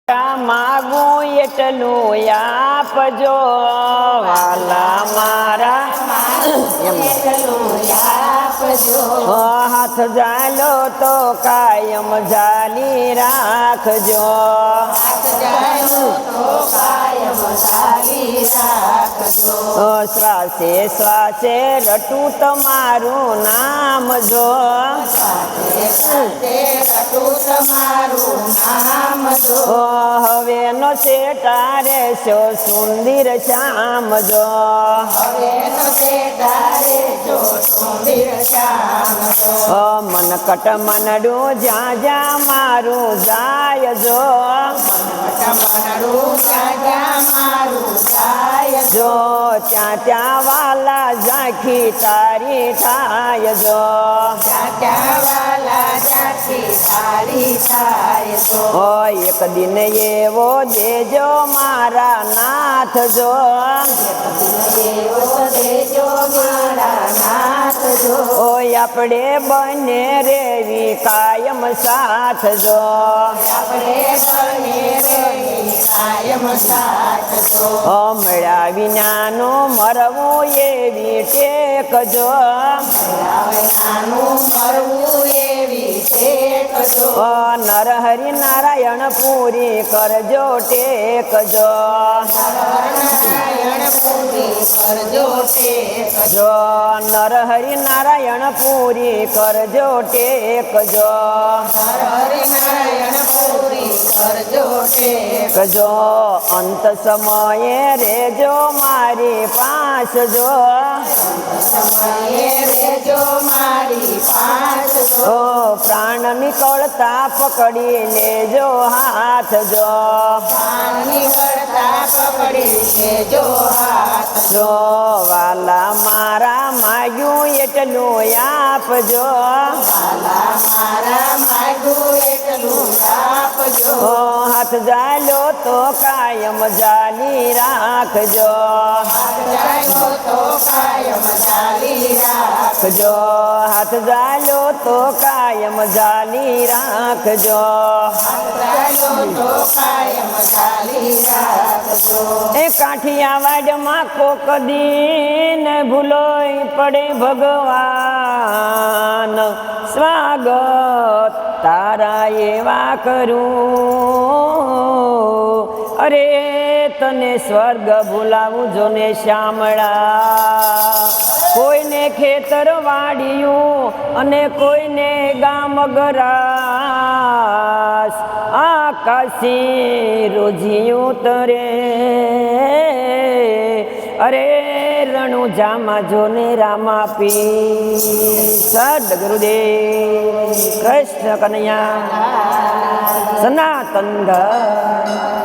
માગું એટલું આપજો વાલા મારા હાથ જાલો તો કાયમ જાલી રાખજો શ્વાસે શ્વાસે રટું તમારું નામ જો હવે નો છે તારે શો સુંદર શ્યામ જો મનકટ મનડું જ્યાં જ્યાં મારું જાય જો જો ત્યાં ત્યાં વાલા ઝાંખી તારી થાય જો એક દિન એવો દેજો મારા નાથ જો ઓય આપણે બને રેવી કાયમ સાથ જો મળ્યા વિનાનું મરવું એવી ટેક જો નરહરિ નારાયણ પૂરી કરજો ટેક જો જો નરહરિ નારાયણ પૂરી કરજો ટેક જો જો અંત સમયે રેજો મારી પાસ જો પ્રાણ નીકળતા પકડી લેજો હાથ જો જો વાલા મારા માગ્યું એટલું આપજો હાથ જાલો તો કાયમ જાલી રાખજો જો હાથ જાલો તો કાયમ જાલી રાખજો એ કાઠિયાવાડમાં કોક દીન ભૂલોય પડે ભગવાન સ્વાગત તારા એવા કરું અરે તને સ્વર્ગ ભૂલાવું જો ને શ્યામળા કોઈને ખેતર વાડિયું અને કોઈને ગામ ગરાસ આકાશી રોજિયું તરે અરે રણુજામાં જો ને રામા પી સદ ગુરુદેવ કૃષ્ણ કનૈયા સનાતન ધર્મ